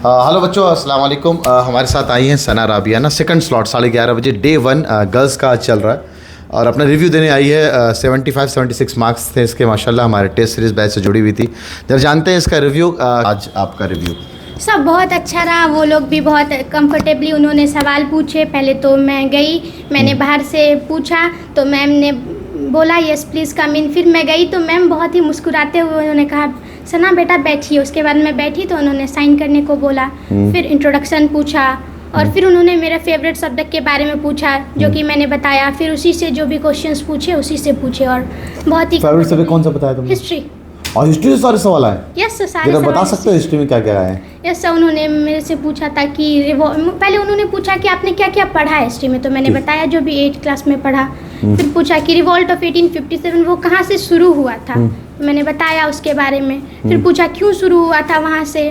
Hello बच्चों, अस्सलाम वालेकुम। हमारे साथ आई हैं सना राबिया ना। सेकंड स्लॉट 11:30 बजे डे 1 गर्ल्स का आज चल रहा है और अपना रिव्यू देने आई है। 75-76 मार्क्स थे इसके माशाल्लाह। हमारे टेस्ट सीरीज़ बैच से जुड़ी हुई थी। जब जानते हैं इसका रिव्यू। आज आपका रिव्यू। सब बहुत अच्छा रहा। वो लोग भी बहुत कंफर्टेबली उन्होंने सवाल पूछे। पहले तो मैं गई, मैंने बाहर से पूछा तो मैम ने बोला यस प्लीज़ कम इन। फिर मैं गई तो मैम बहुत ही मुस्कुराते हुए उन्होंने कहा सना बेटा बैठिए। उसके बाद मैं बैठी तो उन्होंने साइन करने को बोला। फिर इंट्रोडक्शन पूछा और फिर उन्होंने मेरे फेवरेट सब्जेक्ट के बारे में पूछा जो कि मैंने बताया। फिर उसी से जो भी क्वेश्चंस पूछे उसी से पूछे और बहुत ही फेवरेट सब्जेक्ट कौन सा बताया तुमने? हिस्ट्री। और हिस्ट्री से सारे सवाल आए? यस सर, सारे सवाल बता सकते हो हिस्ट्री में क्या क्या आए? यस सर, उन्होंने मेरे से पूछा था कि पहले उन्होंने पूछा कि आपने क्या क्या पढ़ा है हिस्ट्री में, तो मैंने बताया जो भी 8th क्लास में पढ़ा। फिर पूछा कि रिवॉल्ट ऑफ 1857 वो कहाँ से शुरू हुआ था, मैंने बताया उसके बारे में। फिर पूछा क्यों शुरू हुआ था वहाँ से,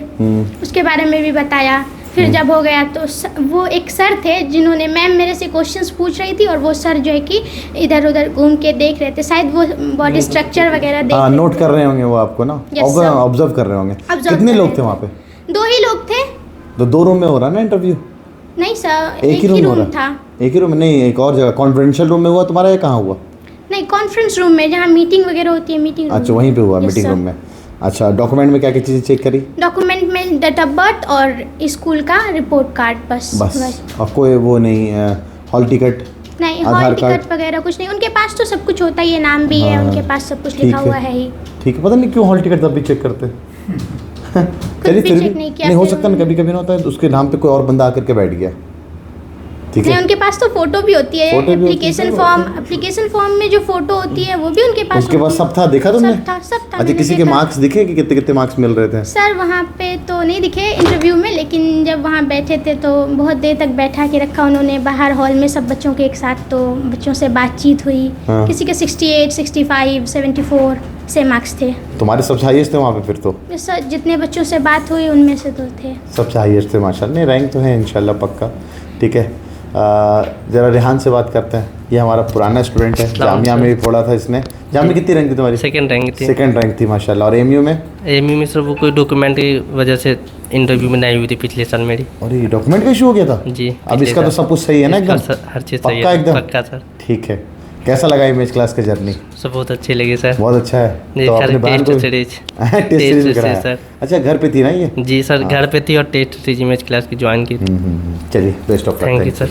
उसके बारे में भी बताया। फिर जब हो गया तो वो एक सर थे जिन्होंने मैम मेरे से क्वेश्चंस पूछ रही थी और वो सर जो है कि इधर उधर घूम के देख रहे थे, शायद वो बॉडी स्ट्रक्चर वगैरह देख रहे थे। नोट कर रहे होंगे वो आपको ना, ऑब्जर्व कर रहे होंगे। कितने लोग थे वहाँ पे? 2 ही लोग थे। तो 2 रूम में हो रहा ना इंटरव्यू? नहीं सर, एक ही रूम था। एक ही रूम में नहीं, एक और जगह कॉन्फ्रेंशियल रूम में हुआ तुम्हारा या कहाँ हुआ? नहीं, कॉन्फ्रेंस रूम में जहाँ मीटिंग वगैरह होती है, मीटिंग रूम। अच्छा, वहीं पे हुआ मीटिंग रूम में। अच्छा, डॉक्यूमेंट में क्या क्या चीज़ें चेक करी? डॉक्यूमेंट में डेट ऑफ बर्थ और स्कूल का रिपोर्ट कार्ड बस। और कोई वो नहीं, हॉल टिकट नहीं, हॉल टिकट वगैरह कुछ नहीं। उनके पास तो सब कुछ होता ही है, नाम भी है उनके पास, सब कुछ लिखा हुआ है ही। ठीक है, पता नहीं क्यों हॉल टिकट तब भी चेक करते चलिए फिर भी नहीं हो सकता ना, कभी कभी ना होता है उसके नाम पे कोई और बंदा आकर के बैठ गया। ठीक है, उनके पास तो फोटो भी होती है। एप्लीकेशन फॉर्म में जो फोटो होती है वो भी उनके पास। उसके पास सब था, देखा तुमने? सब था। अच्छा, किसी के मार्क्स दिखे कि कितने कितने मार्क्स मिल रहे थे? सर वहाँ पे तो नहीं दिखे इंटरव्यू में, लेकिन जब वहाँ बैठे थे तो बहुत देर तक बैठा के रखा उन्होंने बाहर हॉल में सब बच्चों के एक साथ। तो बच्चों से बातचीत हुई। किसी के 68, 65, 74 से मार्क्स थे। तुम्हारे सबसे हाईएस्ट थे वहाँ पे? फिर तो सर जितने बच्चों से बात हुई उनमें से तो थे। सबसे हाईएस्ट थे माशाल्लाह। नहीं, रैंक तो है इंशाल्लाह पक्का। ठीक है, ज़रा रेहान से बात करते हैं। ये हमारा पुराना स्टूडेंट है, जामिया में भी पढ़ा था इसने। जामिया कितनी रैंक थी तुम्हारी? सेकंड रैंक थी माशाल्लाह। और एमयू में? एमयू में सर वो कोई डॉक्यूमेंट की वजह से इंटरव्यू में नहीं हुई थी पिछले साल मेरी। और ये डॉक्यूमेंट का इशू हो गया था जी। अब इसका तो सब कुछ सही है ना एकदम? हर चीज़ सही है एकदम पक्का सर। ठीक है, कैसा लगा इमेज क्लास का जर्नी? सब बहुत अच्छी लगी सर। बहुत अच्छा है। तो अपने बहन को टेस्ट सीरीज में कराया सर? अच्छा, घर पे थी ना ये? जी सर, घर पे थी और टेस्ट सीरीज इमेज क्लास की ज्वाइन की। चलिए, best of luck. Thank you sir.